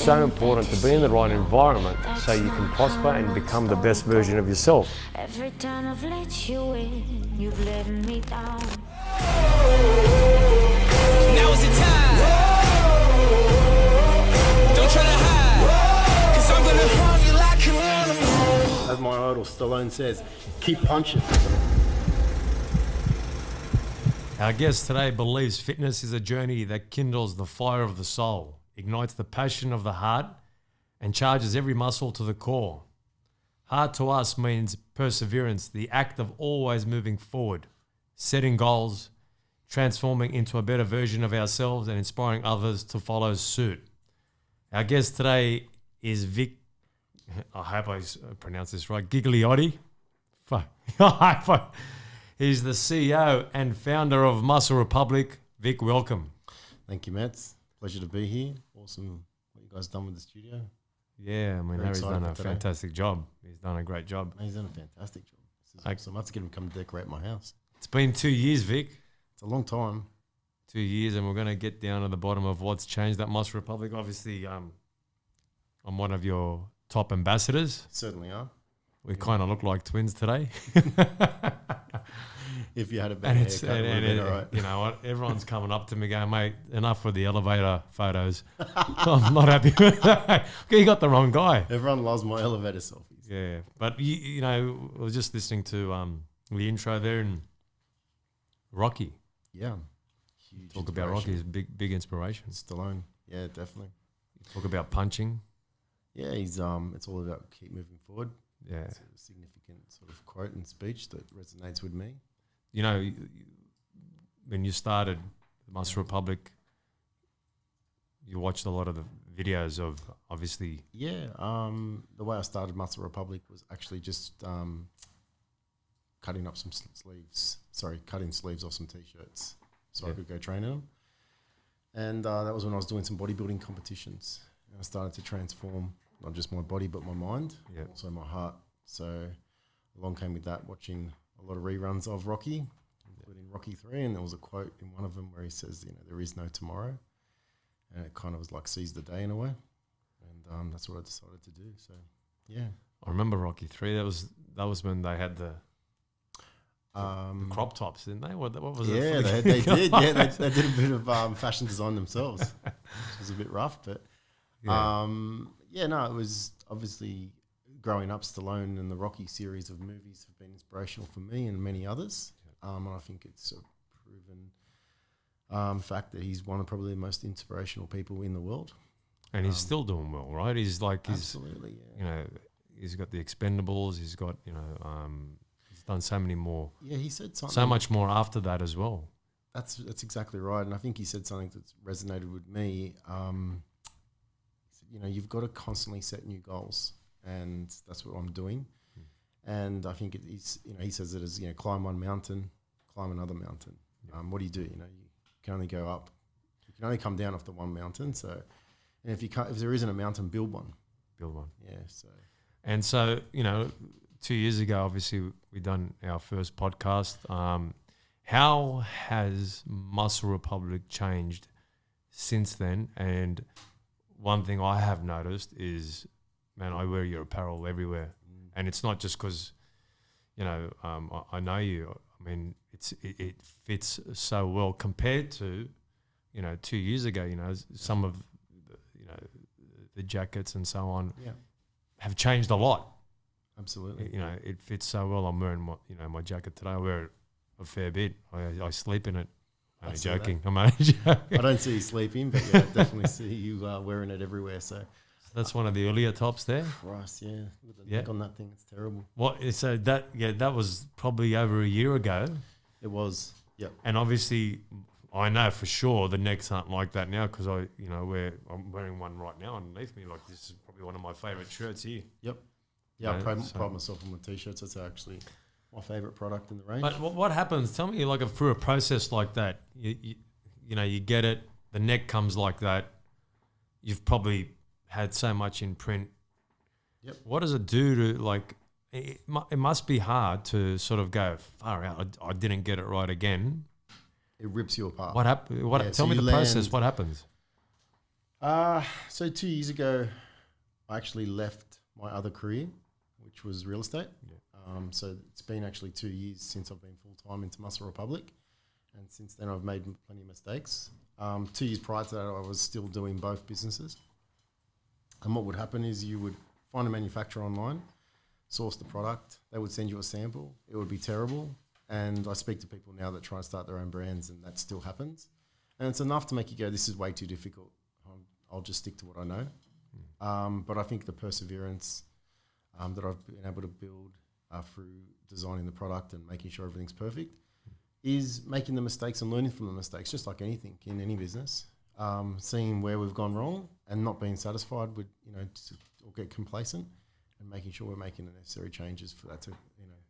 so important to be in the right environment so you can prosper and become the best version of yourself. Every time I've let you in, you've let me down. Now is the time. Don't try to hide, 'cause I'm gonna harm you like an animal. As my idol Stallone says, keep punching. Our guest today believes fitness is a journey that kindles the fire of the soul, ignites the passion of the heart, and charges every muscle to the core. Heart to us means perseverance, the act of always moving forward, setting goals, transforming into a better version of ourselves, and inspiring others to follow suit. Our guest today is Vic, I hope I pronounced this right, Gigliotti. Fuck. He's the CEO and founder of Muscle Republic. Vic, welcome. Thank you, Mets. Pleasure to be here. Awesome what you guys done with the studio. Yeah, I mean, Very Harry's excited done a for today. fantastic job. He's done a great job. He's done a fantastic job. This is awesome. I have to get him to come decorate my house. It's been 2 years, Vic. It's a long time. 2 years, and we're going to get down to the bottom of what's changed at Muscle Republic. Obviously, I'm one of your top ambassadors. Certainly are. We kind of look like twins today. If you had a better haircut, it would have been all right. You know what? Everyone's coming up to me going, mate, enough with the elevator photos. I'm not happy with that. You got the wrong guy. Everyone loves my elevator selfies. Yeah, but you know, I was just listening to the intro there, and Rocky. Yeah. Huge Talk about Rocky is big inspiration. Stallone. Yeah, definitely. Talk about punching. Yeah, he's it's all about keep moving forward. Yeah. It's a significant sort of quote and speech that resonates with me. You know, when you started Muscle Republic, you watched a lot of the videos of, obviously. Yeah, the way I started Muscle Republic was actually just cutting up some sleeves. Cutting sleeves off some t-shirts so I could go train in them. And that was when I was doing some bodybuilding competitions. And I started to transform not just my body but my mind, also my heart. So along came with that, watching a lot of reruns of Rocky, including Rocky 3, and there was a quote in one of them where he says, you know, there is no tomorrow. And it kind of was like seize the day in a way. And that's what I decided to do. So, yeah. I remember Rocky 3. That was when they had the crop tops, didn't they? What was it? Yeah, they did. Yeah, they did a bit of fashion design themselves, which was a bit rough. But, it was obviously growing up, Stallone and the Rocky series of movies have been inspirational for me and many others. And I think it's a proven fact that he's one of probably the most inspirational people in the world. And he's still doing well, right? He's like, absolutely, you know, he's got the Expendables. He's got, you know, he's done so many more. Yeah, he said something. So much more after that as well. That's exactly right. And I think he said something that's resonated with me. He said, you know, you've got to constantly set new goals. And that's what I'm doing. And I think he says it as, you know, climb one mountain, climb another mountain. What do? You know, you can only go up. You can only come down off the one mountain. So, and if there isn't a mountain, build one. Build one. Yeah. So. And so, you know, 2 years ago, obviously, we done our first podcast. How has Muscle Republic changed since then? And one thing I have noticed is, man, I wear your apparel everywhere. And it's not just because, you know, I know you. I mean, it fits so well compared to, you know, 2 years ago. You know, some of the jackets and so on have changed a lot. Absolutely. You know, it fits so well. I'm wearing my jacket today. I wear it a fair bit. I sleep in it. I'm joking. I'm only joking. I don't see you sleeping, but yeah, I definitely see you wearing it everywhere. So. That's one of the earlier tops there. Christ, yeah. With the neck on that thing, it's terrible. So that was probably over a year ago. It was, yep. And obviously, I know for sure the necks aren't like that now because I'm wearing one right now underneath me. Like, this is probably one of my favourite shirts here. Yep. Yeah, I pride myself on my t-shirts. That's actually my favourite product in the range. But what happens? Tell me, like, through a process like that, you get it, the neck comes like that. You've probably had so much in print. Yep. What does it do to, like, it must be hard to sort of go, far out, I didn't get it right again. It rips you apart. Tell me the process. What happens? So 2 years ago, I actually left my other career, which was real estate. So it's been actually 2 years since I've been full-time into Muscle Republic. And since then, I've made plenty of mistakes. 2 years prior to that, I was still doing both businesses. And what would happen is you would find a manufacturer online, source the product, they would send you a sample, it would be terrible. And I speak to people now that try and start their own brands, and that still happens. And it's enough to make you go, this is way too difficult. I'll just stick to what I know. But I think the perseverance that I've been able to build through designing the product and making sure everything's perfect is making the mistakes and learning from the mistakes, just like anything in any business. Seeing where we've gone wrong and not being satisfied with, or get complacent, and making sure we're making the necessary changes for that to,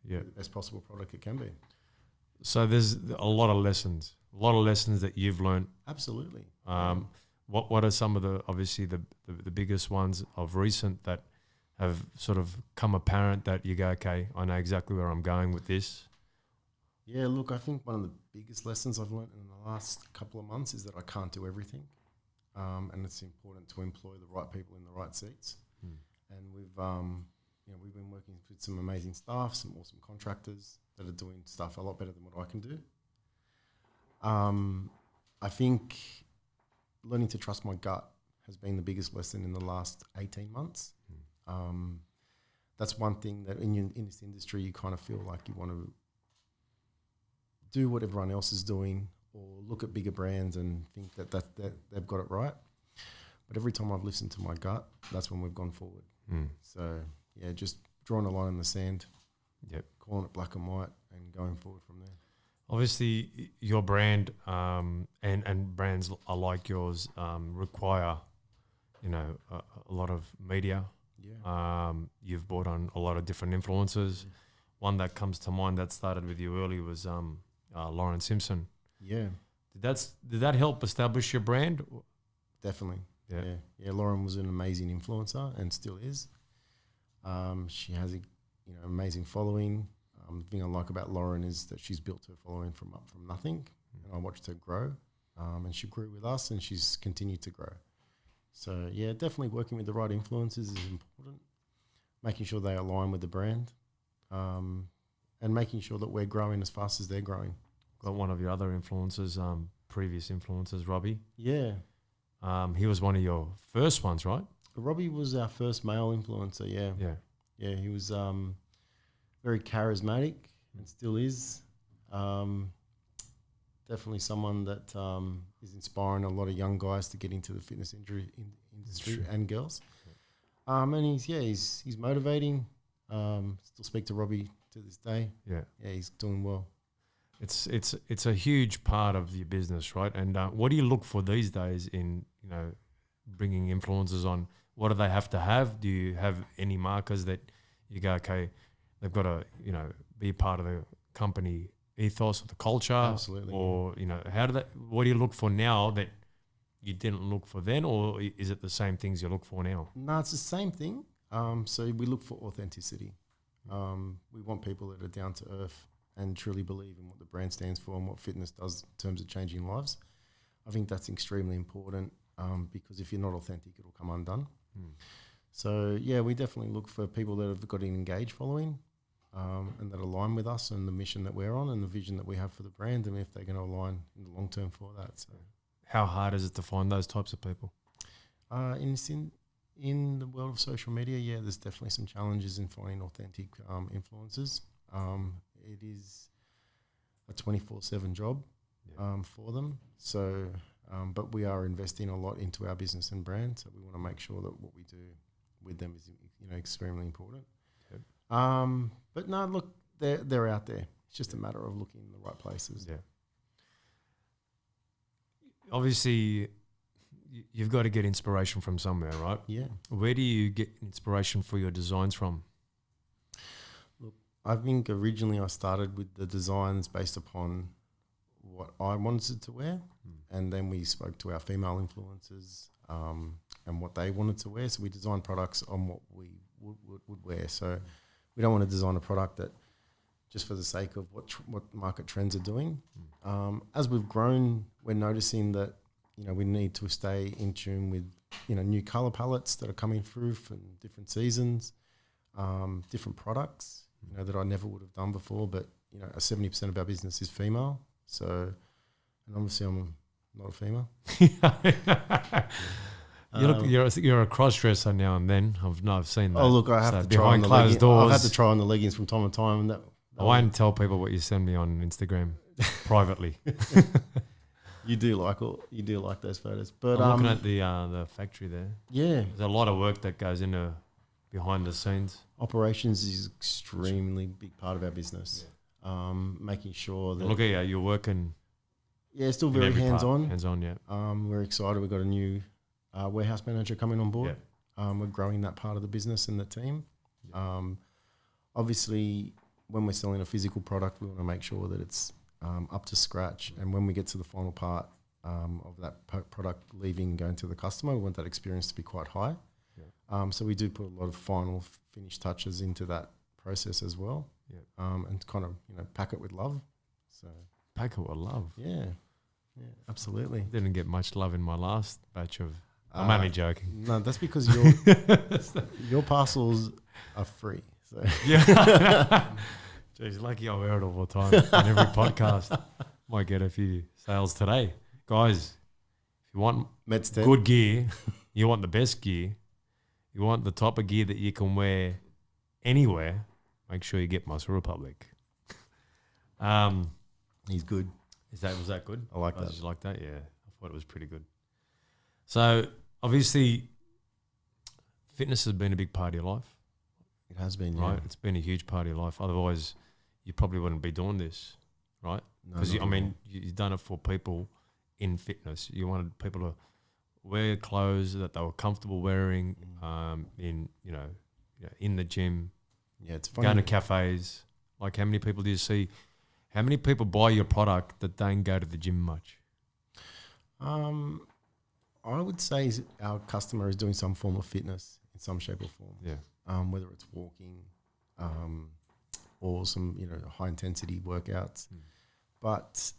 be the best possible product it can be. So there's a lot of lessons that you've learned. Absolutely. What are some of the biggest ones of recent that have sort of come apparent that you go, okay, I know exactly where I'm going with this? Yeah, look, I think one of the biggest lessons I've learned in the last couple of months is that I can't do everything. And it's important to employ the right people in the right seats. And we've been working with some amazing staff, some awesome contractors that are doing stuff a lot better than what I can do. I think learning to trust my gut has been the biggest lesson in the last 18 months. That's one thing that in this industry you kind of feel like you want to do what everyone else is doing, or look at bigger brands and think that they've got it right. But every time I've listened to my gut, that's when we've gone forward. So, yeah, just drawing a line in the sand, calling it black and white, and going forward from there. Obviously, your brand and brands are like yours require, a lot of media. Yeah. You've brought on a lot of different influencers. One that comes to mind that started with you early was Lauren Simpson. Yeah. Did that help establish your brand? Definitely. Yeah. Lauren was an amazing influencer and still is. She has a amazing following. The thing I like about Lauren is that she's built her following from nothing, and I watched her grow. And she grew with us, and she's continued to grow. So yeah, definitely working with the right influencers is important. Making sure they align with the brand, and making sure that we're growing as fast as they're growing. Got one of your other influencers, previous influencers, Robbie. Yeah. He was one of your first ones, right? Robbie was our first male influencer, yeah. Yeah, he was very charismatic and still is. Definitely someone that is inspiring a lot of young guys to get into the fitness industry and girls. And he's motivating. Still speak to Robbie to this day. Yeah, he's doing well. It's a huge part of your business, right? And what do you look for these days in bringing influencers on? What do they have to have? Do you have any markers that you go, okay, they've got to be part of the company ethos or the culture? Absolutely. Or what do you look for now that you didn't look for then, or is it the same things you look for now? No, it's the same thing. So we look for authenticity. We want people that are down to earth and truly believe in what the brand stands for and what fitness does in terms of changing lives. I think that's extremely important, because if you're not authentic, it'll come undone. So yeah, we definitely look for people that have got an engaged following, and that align with us and the mission that we're on and the vision that we have for the brand, and if they're going to align in the long term for that. So, how hard is it to find those types of people? In the world of social media, yeah, there's definitely some challenges in finding authentic influencers. It is a 24/7 job for them. So, but we are investing a lot into our business and brand. So we want to make sure that what we do with them is extremely important. Yep. But no, look, they're out there. It's just a matter of looking in the right places. Yeah. Obviously, you've got to get inspiration from somewhere, right? Yeah. Where do you get inspiration for your designs from? Look, I think originally I started with the designs based upon what I wanted to wear, and then we spoke to our female influencers and what they wanted to wear. So we designed products on what we would wear. So we don't want to design a product that just for the sake of what market trends are doing. As we've grown, we're noticing that we need to stay in tune with, new color palettes that are coming through from different seasons, different products, that I never would have done before. But, 70% of our business is female. So, and obviously I'm not a female. You're a cross-dresser now and then. I've seen that. Oh, look, I have to try on behind the closed leggings. doors. I've had to try on the leggings from time to time. And I won't tell people what you send me on Instagram privately. You do like those photos. But I'm looking at the factory there. yeah, There's a lot of work that goes into behind the scenes. operations is extremely big part of our business. Making sure that Look at you, you're working still in very every part. hands-on. Hands-on, yeah. We're excited. We've got a new warehouse manager coming on board. Yeah. We're growing that part of the business and the team. Obviously, when we're selling a physical product, we want to make sure that it's up to scratch. And when we get to the final part of that product leaving and going to the customer, we want that experience to be quite high. Yeah. So we do put a lot of final finish touches into that process as well. Yeah. And kind of pack it with love. So Pack it with love. yeah, absolutely. Didn't get much love in my last batch of. I'm only joking. No, that's because your parcels are free. So Yeah. Jeez, lucky I wear it all the time on every podcast. Might get a few sales today. Guys, if you want Mets 10. good gear, you want the best gear, you want the type of gear that you can wear anywhere, make sure you get Muscle Republic. He's good. Was that good? I like that. Did you like that? Yeah. I thought it was pretty good. So obviously fitness has been a big part of your life. It has been, Right? yeah. It's been a huge part of your life. Otherwise you probably wouldn't be doing this, right? No, Because not at all. you've done it for people in fitness. You wanted people to wear clothes that they were comfortable wearing, in the gym, Yeah, it's funny. going to cafes. Like, how many people do you see? How many people buy your product that don't go to the gym much? I would say our customer is doing some form of fitness in some shape or form. Yeah. Whether it's walking, or some high intensity workouts, but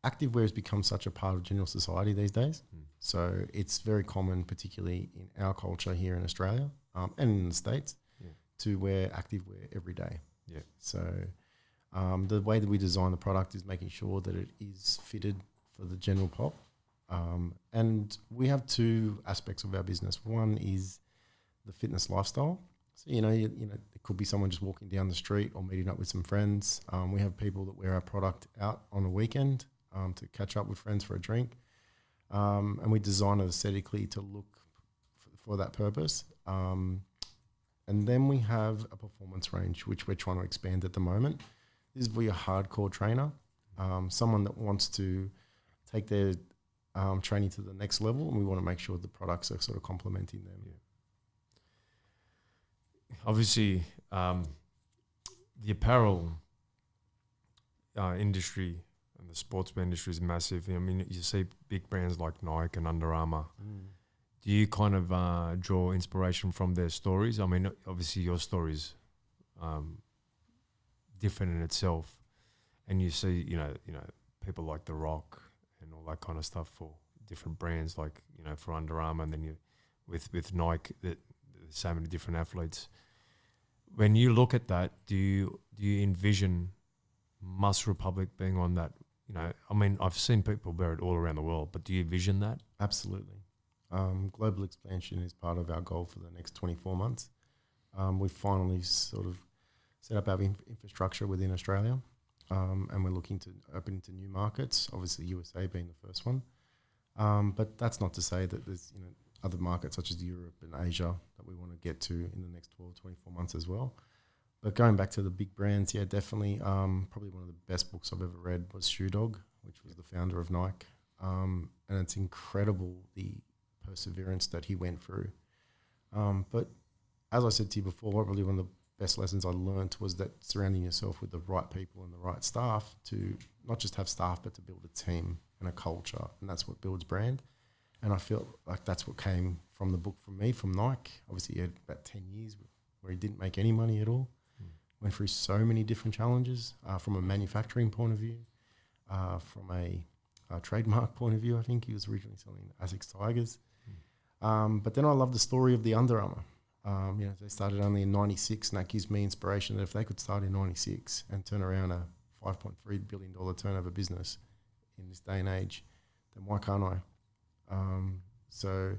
activewear has become such a part of general society these days. So it's very common, particularly in our culture here in Australia and in the States, to wear activewear every day. Yeah. So the way that we design the product is making sure that it is fitted for the general pop. And we have two aspects of our business. One is the fitness lifestyle. So, it could be someone just walking down the street or meeting up with some friends. We have people that wear our product out on a weekend to catch up with friends for a drink. And we design it aesthetically to look for that purpose. And then we have a performance range, which we're trying to expand at the moment. This is for your hardcore trainer, someone that wants to take their training to the next level, and we want to make sure the products are sort of complementing them. Yeah. Obviously, the apparel industry and the sportswear industry is massive. I mean, you see big brands like Nike and Under Armour. Do you kind of draw inspiration from their stories? I mean, obviously your story's different in itself, and you see, people like The Rock and all that kind of stuff for different brands, like for Under Armour, and then you with Nike, that so many different athletes. When you look at that, do you envision Muscle Republic being on that? I mean, I've seen people wear it all around the world, but do you envision that? Absolutely. Global expansion is part of our goal for the next 24 months. We've finally sort of set up our infrastructure within Australia, and we're looking to open into new markets, obviously USA being the first one. But that's not to say that there's other markets such as Europe and Asia that we want to get to in the next 12, 24 months as well. But going back to the big brands, yeah, definitely probably one of the best books I've ever read was Shoe Dog, which was the founder of Nike. And it's incredible the perseverance that he went through. But as I said to you before, probably one of the best lessons I learned was that surrounding yourself with the right people and the right staff to not just have staff, but to build a team and a culture. And that's what builds brand. And I feel like that's what came from the book from me, from Nike. Obviously, he had about 10 years where he didn't make any money at all. Went through so many different challenges from a manufacturing point of view, from a trademark point of view. I think he was originally selling Asics Tigers. But then I love the story of the Under Armour. They started only in 96, and that gives me inspiration that if they could start in 96 and turn around a $5.3 billion turnover business in this day and age, then why can't I? So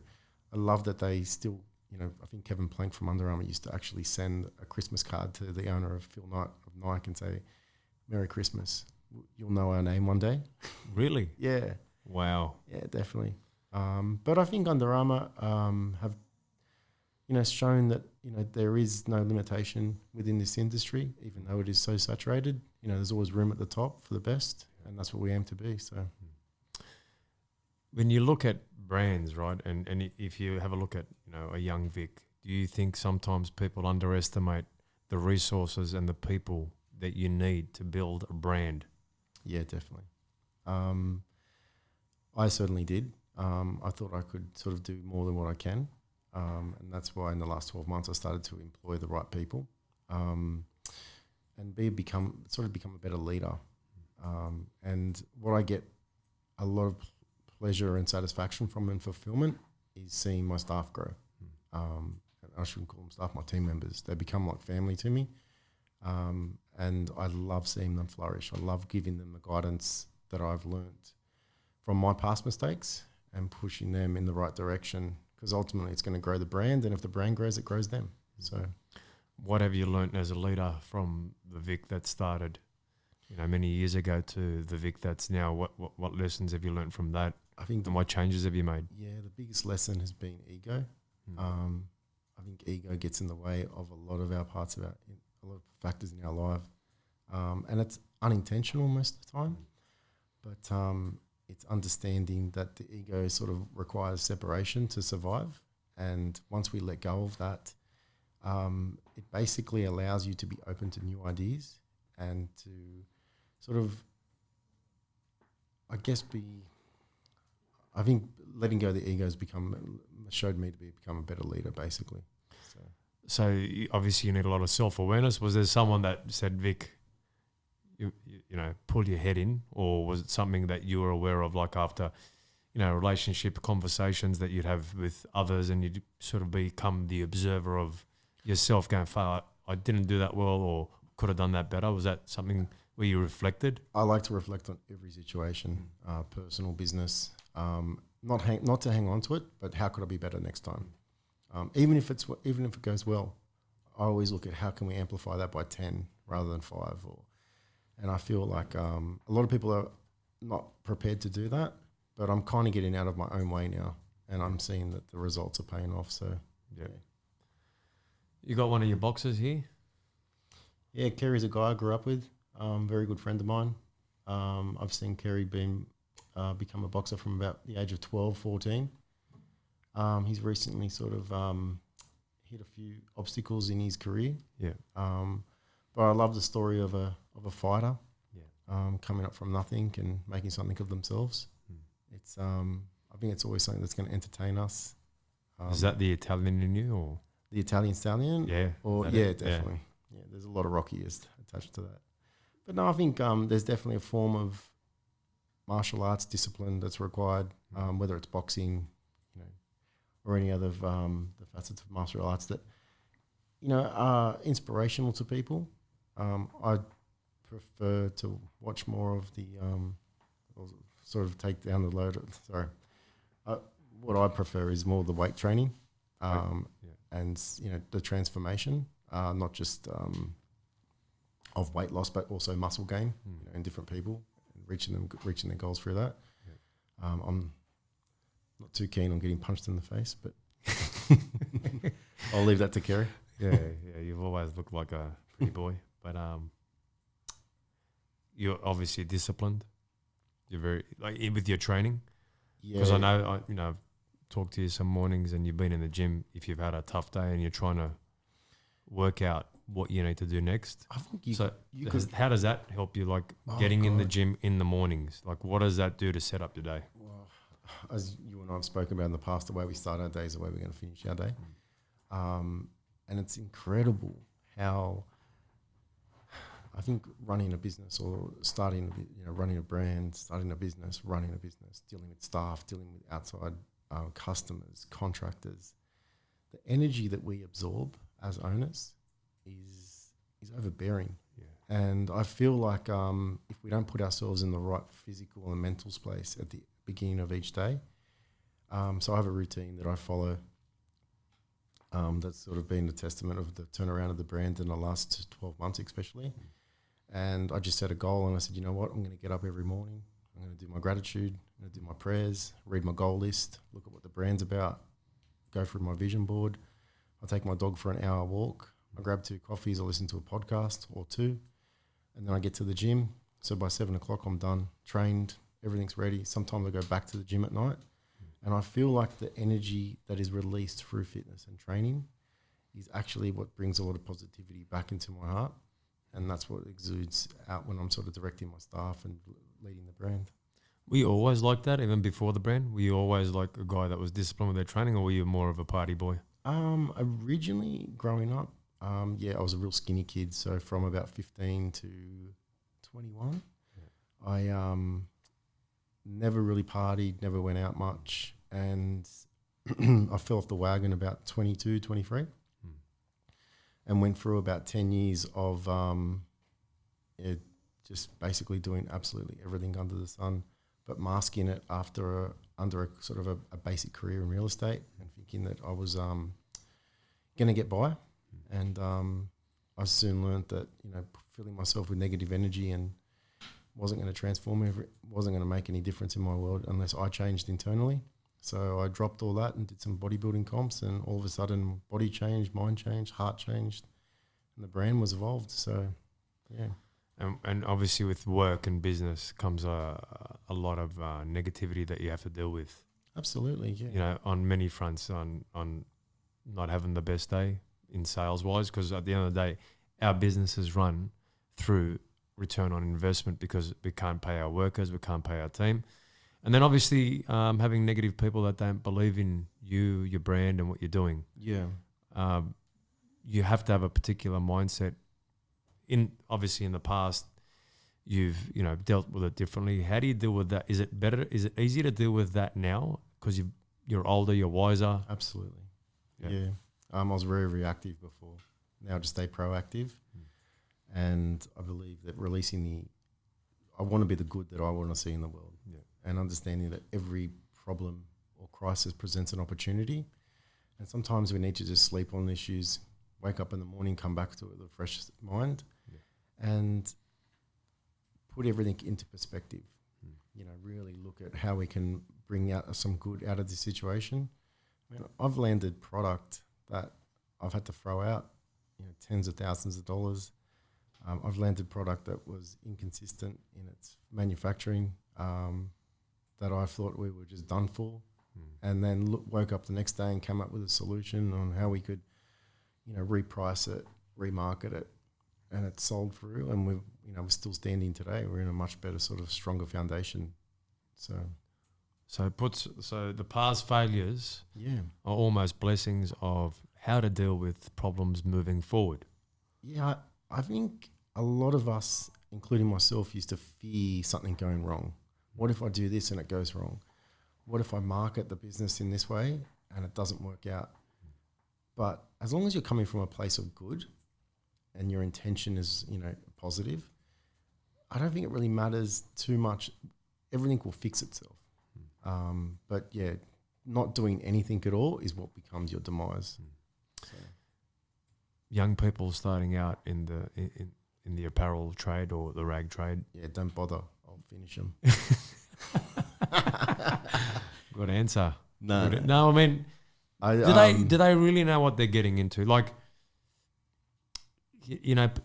I love that they still, I think Kevin Plank from Under Armour used to actually send a Christmas card to the owner of Phil Knight of Nike and say, Merry Christmas. You'll know our name one day. Really? Yeah. Wow. Yeah, definitely. But I think Under Armour have, shown that, there is no limitation within this industry, even though it is so saturated. There's always room at the top for the best, and that's what we aim to be. So, when you look at brands, right, and if you have a look at, a young Vic, do you think sometimes people underestimate the resources and the people that you need to build a brand? Yeah, definitely. I certainly did. I thought I could sort of do more than what I can. And that's why in the last 12 months I started to employ the right people and become a better leader. And what I get a lot of pleasure and satisfaction from and fulfillment is seeing my staff grow. And I shouldn't call them staff, my team members. They become like family to me. And I love seeing them flourish. I love giving them the guidance that I've learned from my past mistakes and pushing them in the right direction, because ultimately it's going to grow the brand, and if the brand grows, it grows them. So, what have you learnt as a leader from the Vic that started, many years ago to the Vic that's now? What lessons have you learnt from that? I think, and what changes have you made? Yeah, the biggest lesson has been ego. I think ego gets in the way of a lot of our parts of a lot of factors in our life, and it's unintentional most of the time. But it's understanding that the ego sort of requires separation to survive. And once we let go of that, it basically allows you to be open to new ideas and to sort of, I think letting go of the ego has showed me to become a better leader, basically. So obviously you need a lot of self-awareness. Was there someone that said, Vic, you pull your head in, or was it something that you were aware of, like after, relationship conversations that you'd have with others, and you'd sort of become the observer of yourself going, I didn't do that well, or could have done that better? Was that something where you reflected? I like to reflect on every situation, personal, business, not to hang on to it, but how could I be better next time? Even if it goes well, I always look at how can we amplify that by 10 rather than 5, and I feel like a lot of people are not prepared to do that, but I'm kind of getting out of my own way now, and I'm seeing that the results are paying off. So, yeah. You got one of your boxers here? Yeah, Kerry's a guy I grew up with, very good friend of mine. I've seen Kerry become a boxer from about the age of 12, 14. He's recently sort of hit a few obstacles in his career. Yeah. But I love the story of a fighter, coming up from nothing and making something of themselves. It's I think it's always something that's going to entertain us. Is that the Italian in you, or the Italian stallion? Yeah. Definitely. Yeah, there's a lot of Rockiest attached to that. But no, I think there's definitely a form of martial arts discipline that's required, whether it's boxing, or any other the facets of martial arts that are inspirational to people. I prefer to watch more of the sort of take down the load. What I prefer is more the weight training, and the transformation, not just of weight loss, but also muscle gain in different people, and reaching their goals through that. I'm not too keen on getting punched in the face, but I'll leave that to Kerry. Yeah, you've always looked like a pretty boy, but you're obviously disciplined. You're very with your training, because I know I've talked to you some mornings, and you've been in the gym. If you've had a tough day and you're trying to work out what you need to do next, I think how does that help you? Like getting in the gym in the mornings, like what does that do to set up your day? Well, as you and I have spoken about in the past, the way we start our day is the way we're going to finish our day. And it's incredible how, I think running a business or running a brand, starting a business, running a business, dealing with staff, dealing with outside customers, contractors, the energy that we absorb as owners is overbearing. Yeah. And I feel like if we don't put ourselves in the right physical and mental space at the beginning of each day, so I have a routine that I follow that's sort of been a testament of the turnaround of the brand in the last 12 months especially. And I just set a goal and I said, you know what, I'm going to get up every morning. I'm going to do my gratitude. I'm going to do my prayers, read my goal list, look at what the brand's about, go through my vision board. I take my dog for an hour walk. I grab 2 coffees. I listen to a podcast or 2. And then I get to the gym. So by 7 o'clock, I'm done, trained, everything's ready. Sometimes I go back to the gym at night. And I feel like the energy that is released through fitness and training is actually what brings a lot of positivity back into my heart. And that's what exudes out when I'm sort of directing my staff and leading the brand. Were you always like that, even before the brand? Were you always like a guy that was disciplined with their training, or were you more of a party boy? Originally, growing up, I was a real skinny kid. So from about 15 to 21, I never really partied, never went out much. And I fell off the wagon about 22, 23. And went through about 10 years of just basically doing absolutely everything under the sun, but masking it under a sort of a basic career in real estate and thinking that I was going to get by. And I soon learned that, filling myself with negative energy and wasn't going to transform, wasn't going to make any difference in my world unless I changed internally. So I dropped all that and did some bodybuilding comps, and all of a sudden body changed, mind changed, heart changed, and the brand was evolved. So, yeah. And obviously with work and business comes a lot of negativity that you have to deal with. Absolutely, yeah. On many fronts, on not having the best day in sales-wise, because at the end of the day, our businesses run through return on investment because we can't pay our workers, we can't pay our team. And then obviously having negative people that don't believe in you, your brand and what you're doing. Yeah. You have to have a particular mindset. Obviously in the past, you've dealt with it differently. How do you deal with that? Is it better? Is it easier to deal with that now because you're older, you're wiser? Absolutely. Yeah. I was very reactive before. Now I just stay proactive. And I believe that I want to be the good that I want to see in the world. Yeah. And understanding that every problem or crisis presents an opportunity. And sometimes we need to just sleep on issues, wake up in the morning, come back to it with a fresh mind, and put everything into perspective. Really look at how we can bring out some good out of this situation. I've landed product that I've had to throw out, tens of thousands of dollars. I've landed product that was inconsistent in its manufacturing, that I thought we were just done for, and then woke up the next day and came up with a solution on how we could, reprice it, remarket it, and it sold through. And we're still standing today. We're in a much better, sort of stronger foundation. So the past failures are almost blessings of how to deal with problems moving forward. Yeah, I think a lot of us, including myself, used to fear something going wrong. What if I do this and it goes wrong? What if I market the business in this way and it doesn't work out? But as long as you're coming from a place of good and your intention is, positive, I don't think it really matters too much. Everything will fix itself. But yeah, not doing anything at all is what becomes your demise. So. Young people starting out in the apparel trade or the rag trade. Yeah, don't bother. I'll finish them. Good answer. No. I mean, do they really know what they're getting into? Like,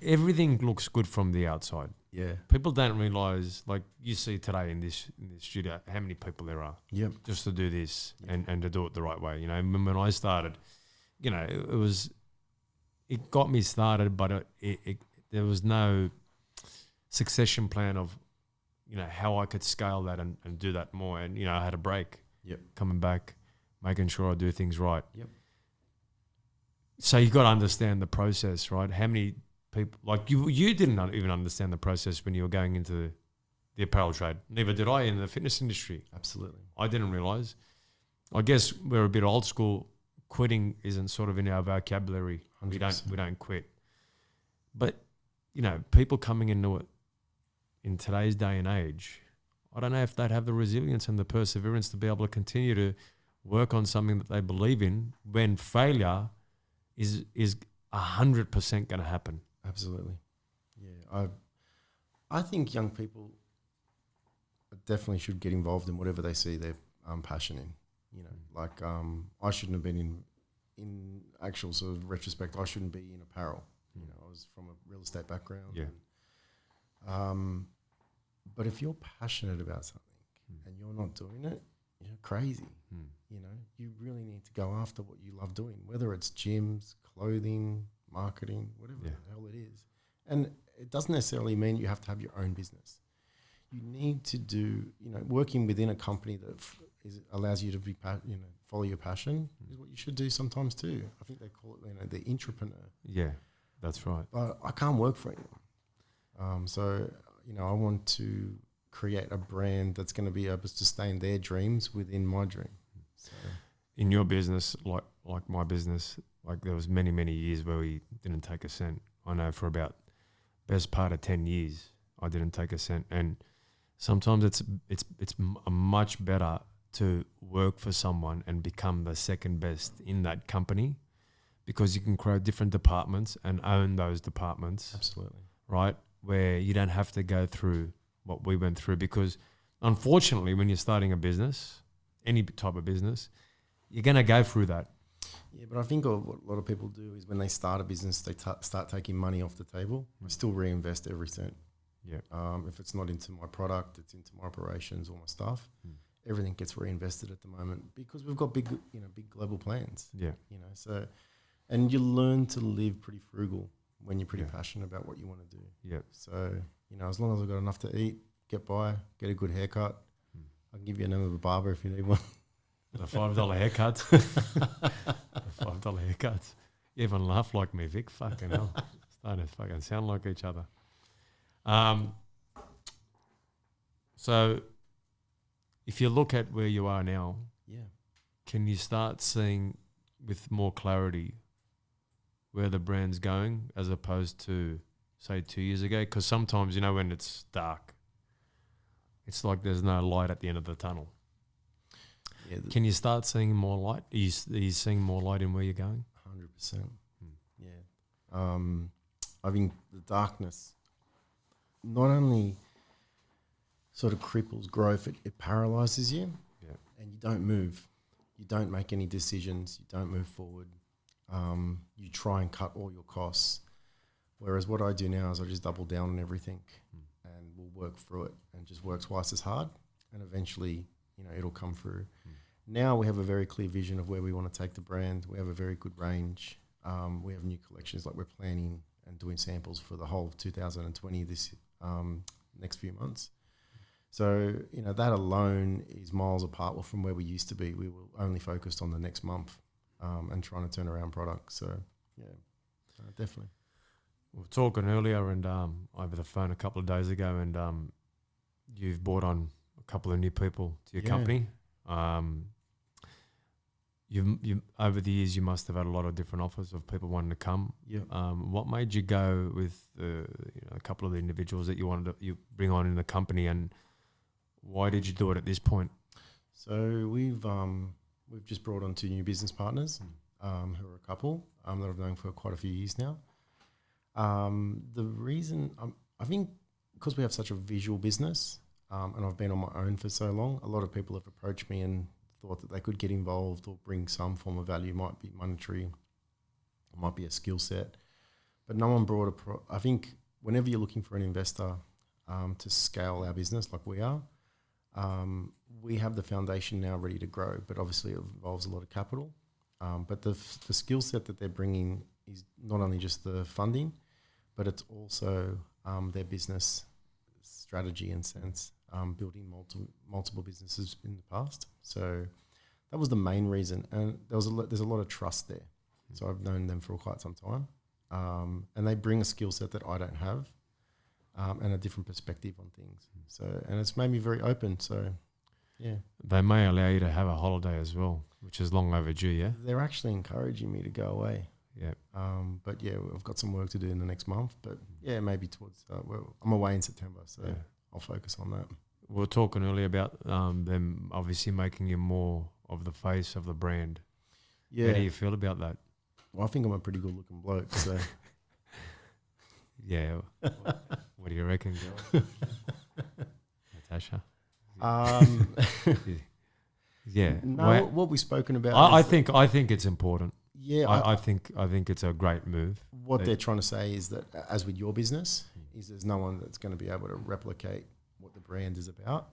everything looks good from the outside. Yeah. People don't realize, like you see today in this studio, how many people there are. Yep. Just to do this and to do it the right way. When I started, it got me started, but there was no succession plan of, how I could scale that and do that more. And, I had a break. Yep. Coming back, making sure I do things right. Yep. So you got to understand the process, right? How many people like you didn't even understand the process when you were going into the apparel trade. Neither did I in the fitness industry. Absolutely. I didn't realize. I guess we're a bit old school. Quitting isn't sort of in our vocabulary. 100%. We don't quit. But people coming into it in today's day and age, I don't know if they'd have the resilience and the perseverance to be able to continue to work on something that they believe in when failure is 100% going to happen. Absolutely. Yeah. I think young people definitely should get involved in whatever they see their passion in. I shouldn't have been in actual sort of retrospect, I shouldn't be in apparel. I was from a real estate background. Yeah. But if you're passionate about something and you're not doing it, you're crazy. You really need to go after what you love doing, whether it's gyms, clothing, marketing, whatever the hell it is. And it doesn't necessarily mean you have to have your own business. You need to do, working within a company that allows you to be, follow your passion is what you should do sometimes too. I think they call it, the entrepreneur. Yeah, that's right. But I can't work for anyone. So, I want to create a brand that's going to be able to sustain their dreams within my dream. So. In your business, like my business, there was many, many years where we didn't take a cent. I know for about best part of 10 years, I didn't take a cent. And sometimes it's much better to work for someone and become the second best in that company, because you can grow different departments and own those departments. Absolutely. Right? Where you don't have to go through what we went through, because unfortunately when you're starting a business, any type of business, you're going to go through that. Yeah, but I think what a lot of people do is when they start a business, they start taking money off the table. I still reinvest every cent. Yeah. If it's not into my product, it's into my operations or my staff. Everything gets reinvested at the moment because we've got big global plans. Yeah. So, and you learn to live pretty frugal when you're pretty passionate about what you want to do. Yeah. So, as long as I've got enough to eat, get by, get a good haircut. I can give you a name of a barber if you need one. The $5 haircuts. The $5 haircuts. You even laugh like me, Vic. Fucking hell. Starting to fucking sound like each other. So if you look at where you are now, can you start seeing with more clarity where the brand's going as opposed to, say, 2 years ago? Because sometimes, when it's dark, it's like there's no light at the end of the tunnel. Yeah, can you start seeing more light? Are you seeing more light in where you're going? 100%. Yeah. I think the darkness not only sort of cripples growth, it paralyzes you, and you don't move. You don't make any decisions. You don't move forward. You try and cut all your costs. Whereas what I do now is I just double down on everything and we'll work through it and just work twice as hard, and eventually, it'll come through. Now we have a very clear vision of where we want to take the brand. We have a very good range. We have new collections, like we're planning and doing samples for the whole of 2020 this next few months. So, that alone is miles apart from where we used to be. We were only focused on the next month and trying to turn around products. So, definitely. We were talking earlier and over the phone a couple of days ago, and you've brought on a couple of new people to your company. You over the years, you must have had a lot of different offers of people wanting to come. Yeah. What made you go with a couple of the individuals that you bring on in the company, and why did you do it at this point? So we've just brought on 2 new business partners who are a couple that I've known for quite a few years now. The reason I think because we have such a visual business and I've been on my own for so long, a lot of people have approached me and thought that they could get involved or bring some form of value. Might be monetary, it might be a skill set, but no one brought I think whenever you're looking for an investor to scale our business like we are, we have the foundation now ready to grow, but obviously it involves a lot of capital. But the skill set that they're bringing is not only just the funding, but it's also their business strategy and sense, building multiple businesses in the past. So that was the main reason, and there's a lot of trust there. So I've known them for quite some time. and they bring a skill set that I don't have, and a different perspective on things. So, and it's made me very open. So, yeah, They may allow you to have a holiday as well, which is long overdue, yeah? they're actually encouraging me to go away. Yeah. But yeah, I've got some work to do in the next month. But yeah, maybe towards I'm away in September, so Yeah. I'll focus on that. We were talking earlier about them obviously making you more of the face of the brand. Yeah, How do you feel about that? well, I think I'm a pretty good looking bloke. So Yeah. What do you reckon, girl? Natasha? Yeah. no, Well, what we've spoken about. I is that- think it's important. yeah, I think it's a great move. what they're trying to say is that, as with your business, is there's no one that's going to be able to replicate what the brand is about.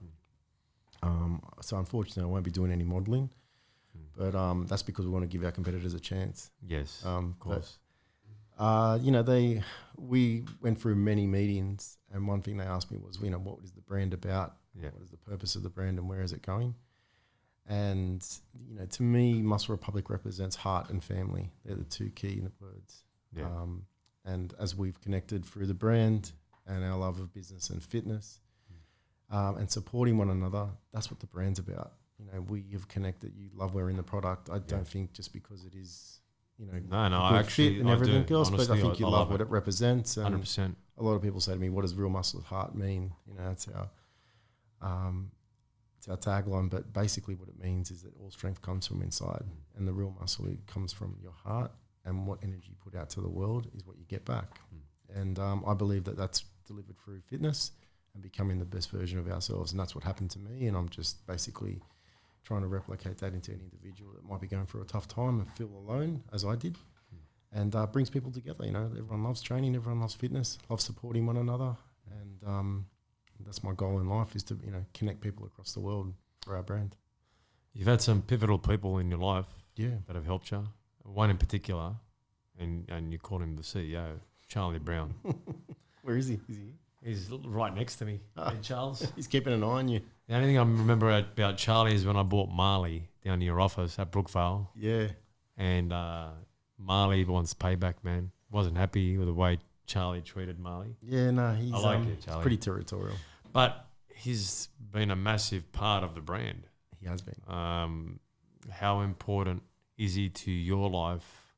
So unfortunately, I won't be doing any modelling, but that's because we want to give our competitors a chance. Yes, Of of course. We went through many meetings, and one thing they asked me was, what is the brand about? Yeah. What is the purpose of the brand, and where is it going? And to me, Muscle Republic represents heart and family. They're the two key words. Yeah. And as we've connected through the brand and our love of business and fitness, and supporting one another, that's what the brand's about. We have connected. You love wearing the product. I don't think just because it is, No, a I good actually fit and I everything do. else, but I Honestly, think you love what it represents. And 100%. a lot of people say to me, "What does real muscle at heart mean?" That's it's our tagline. But basically, what it means is that all strength comes from inside, and the real muscle, it comes from your heart, and what energy you put out to the world is what you get back. And I believe that that's delivered through fitness and becoming the best version of ourselves, and that's what happened to me. And I'm just basically trying to replicate that into any individual that might be going through a tough time and feel alone, as I did. And brings people together. Everyone loves training, everyone loves fitness, loves supporting one another, and that's my goal in life, is to connect people across the world for our brand. You've had some pivotal people in your life Yeah. that have helped you. One in particular, and you called him the CEO, Charlie Brown. Where is he? Is he? He's right next to me. Hey, Charles. He's keeping an eye on you. The only thing I remember about Charlie is when I bought Marley down to your office at Brookvale, Yeah. and Marley wants payback, man. Wasn't happy with the way Charlie treated Marley. Yeah, no, he's I like it, he's Charlie. pretty territorial. But he's been a massive part of the brand. He has been. How important is he to your life?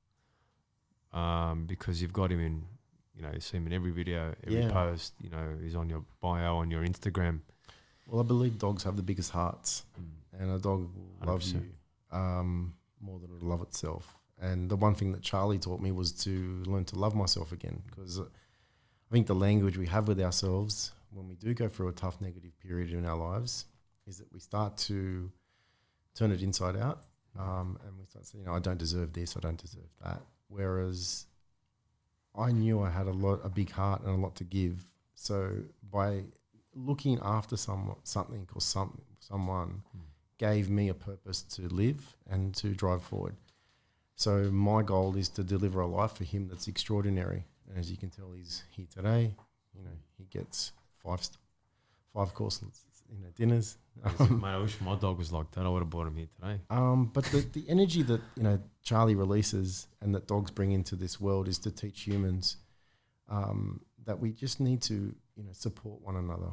Because you've got him in, you see him in every video, every Yeah. post, he's on your bio, on your Instagram. Well, I believe dogs have the biggest hearts, and a dog will love 100%. you more than it'll love itself. And the one thing that Charlie taught me was to learn to love myself again, because I think the language we have with ourselves when we do go through a tough negative period in our lives is that we start to turn it inside out, and we start saying, I don't deserve this, I don't deserve that. Whereas I knew I had a big heart and a lot to give. So by looking after something or someone gave me a purpose to live and to drive forward. So my goal is to deliver a life for him that's extraordinary. And as you can tell, he's here today. He gets five course dinners. Mate, I wish my dog was like that. I would have brought him here today. But the energy that Charlie releases and that dogs bring into this world is to teach humans that we just need to support one another.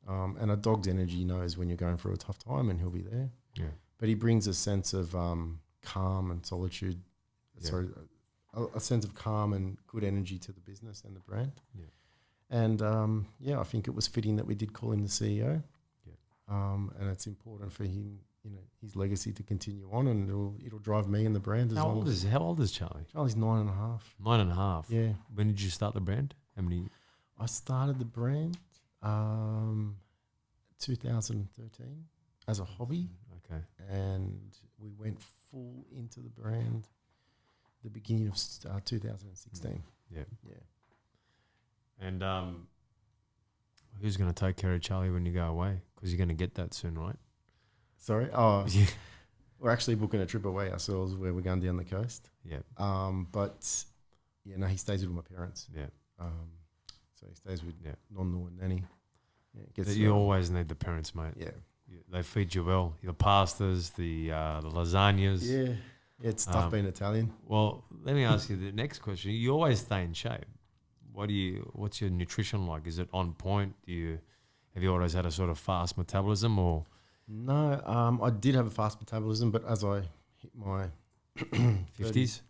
And a dog's energy knows when you're going through a tough time, and he'll be there. Yeah. But he brings a sense of calm and solitude. Yeah. Sorry, a sense of calm and good energy to the business and the brand. Yeah. And I think it was fitting that we did call him the CEO. And it's important for him, his legacy to continue on, and it'll drive me and the brand as How long old as is Charlie? Charlie's 9.5. 9.5. Yeah. When did you start the brand? How many? I started the brand 2013 as a hobby, Okay. and we went full into the brand the beginning of 2016. Yeah. Yeah. And who's going to take care of Charlie when you go away? Because you're going to get that soon, right? Sorry? Oh, Yeah. we're actually booking a trip away ourselves where we're going down the coast. Yeah. But, he stays with my parents. Yeah. So he stays with Yeah. Nonno and Nanny. Yeah, You always need the parents, mate. Yeah. They feed you well. The pastas, the lasagnas. Yeah. Yeah, it's tough being Italian. Well, let me ask you the next question. You always stay in shape. What's your nutrition like? Is it on point? Have you always had a sort of fast metabolism or? No, I did have a fast metabolism, but as I hit my 50s?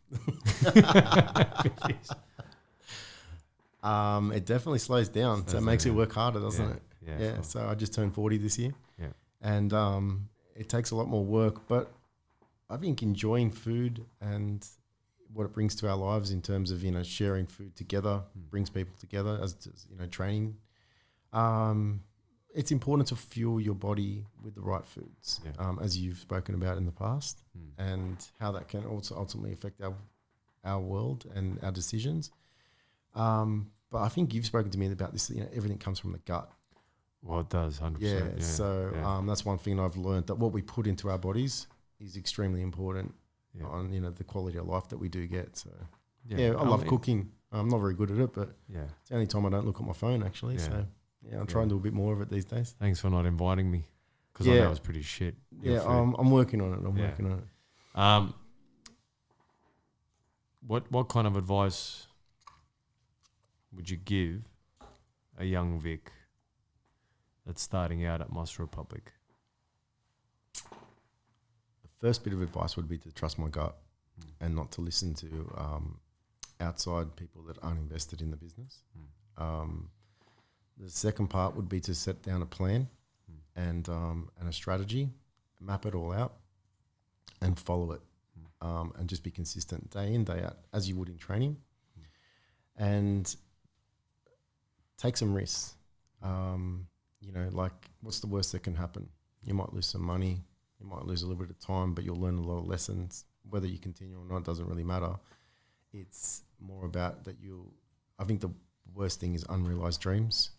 it definitely slows down. So it makes it work harder, doesn't it? Yeah. So I just turned 40 this year. Yeah. And it takes a lot more work, but I think enjoying food and what it brings to our lives in terms of, sharing food together, brings people together as training. It's important to fuel your body with the right foods, as you've spoken about in the past, and how that can also ultimately affect our world and our decisions. But I think you've spoken to me about this, everything comes from the gut. Well, it does, 100%. Yeah, so that's one thing I've learned, that what we put into our bodies is extremely important on, the quality of life that we do get. So, I love cooking. I'm not very good at it, but it's the only time I don't look at my phone, actually. So, I'm trying to do a bit more of it these days. Thanks for not inviting me, because I know it was pretty shit. I'm working on it. Working on it. What kind of advice would you give a young Vic that's starting out at Muscle Republic? The first bit of advice would be to trust my gut and not to listen to outside people that aren't invested in the business. The second part would be to set down a plan and a strategy, map it all out, and follow it, and just be consistent day in, day out, as you would in training, and take some risks. Like, what's the worst that can happen? You might lose some money, you might lose a little bit of time, but you'll learn a lot of lessons. Whether you continue or not doesn't really matter. It's more about that I think the worst thing is unrealized dreams,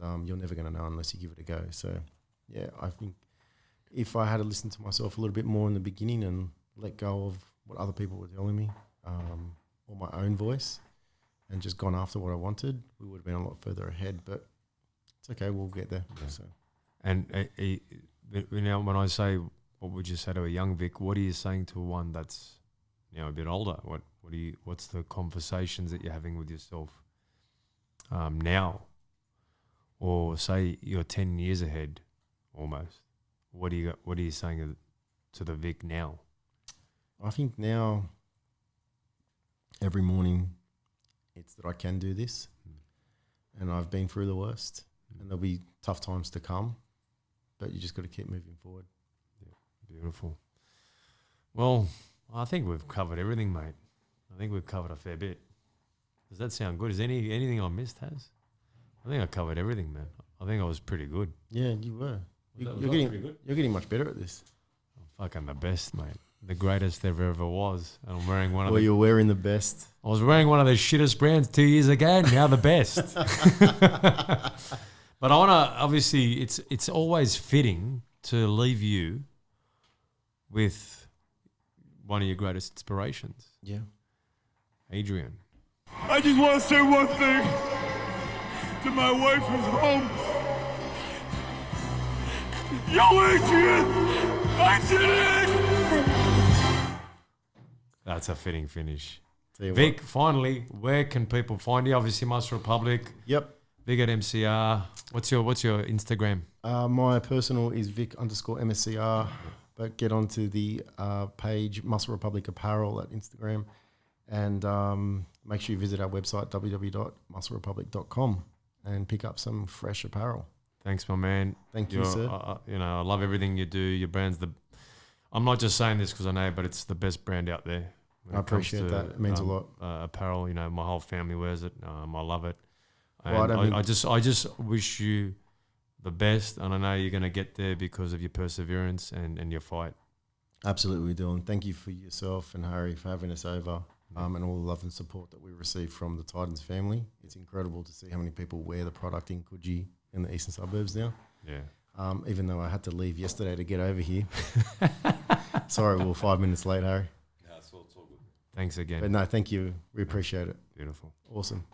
and you're never going to know unless you give it a go. So, I think if I had to listen to myself a little bit more in the beginning and let go of what other people were telling me, or my own voice, and just gone after what I wanted, we would have been a lot further ahead. But it's okay, we'll get there. Yeah. So. And when I say, what would you say to a young Vic? What are you saying to one that's a bit older? What's the conversations that you're having with yourself now? Or say you're 10 years ahead, almost. What are you saying to the Vic now? I think now, every morning, it's that I can do this, and I've been through the worst, and there'll be tough times to come, but you just got to keep moving forward. Yeah, beautiful. Well, I think we've covered everything, mate. I think we've covered a fair bit. Does that sound good? Is anything I missed, Has? I think I covered everything, man. I think I was pretty good. Yeah, you were. You're getting much better at this. I'm fucking the best, mate. The greatest there ever was. And I'm wearing one of you're wearing the best. I was wearing one of the shittest brands 2 years ago, now the best. But I want to, obviously, it's always fitting to leave you with one of your greatest inspirations. Yeah. Adrian. I just want to say one thing to my wife who's home. Yo, Adrian! I did it! That's a fitting finish. Vic, finally, where can people find you? Obviously, Muscle Republic. Yep. Vic at MCR. What's your Instagram? My personal is Vic_MSCR, but get onto the page Muscle Republic Apparel at Instagram, and make sure you visit our website www.musclerepublic.com and pick up some fresh apparel. Thanks, my man. Thank you, sir. I love everything you do. Your brand's I'm not just saying this because I know, but it's the best brand out there. I appreciate that. It means a lot. Apparel, my whole family wears it. I love it. Well, and I just wish you the best, and I know you're going to get there because of your perseverance and your fight. Absolutely, Dylan. Thank you for yourself and Harry for having us over, and all the love and support that we receive from the Titans family. It's incredible to see how many people wear the product in Coogee in the eastern suburbs now. Yeah. Even though I had to leave yesterday to get over here. Sorry, we were 5 minutes late, Harry. No, it's all good. Thanks again. But no, thank you. We appreciate it. Beautiful. Awesome.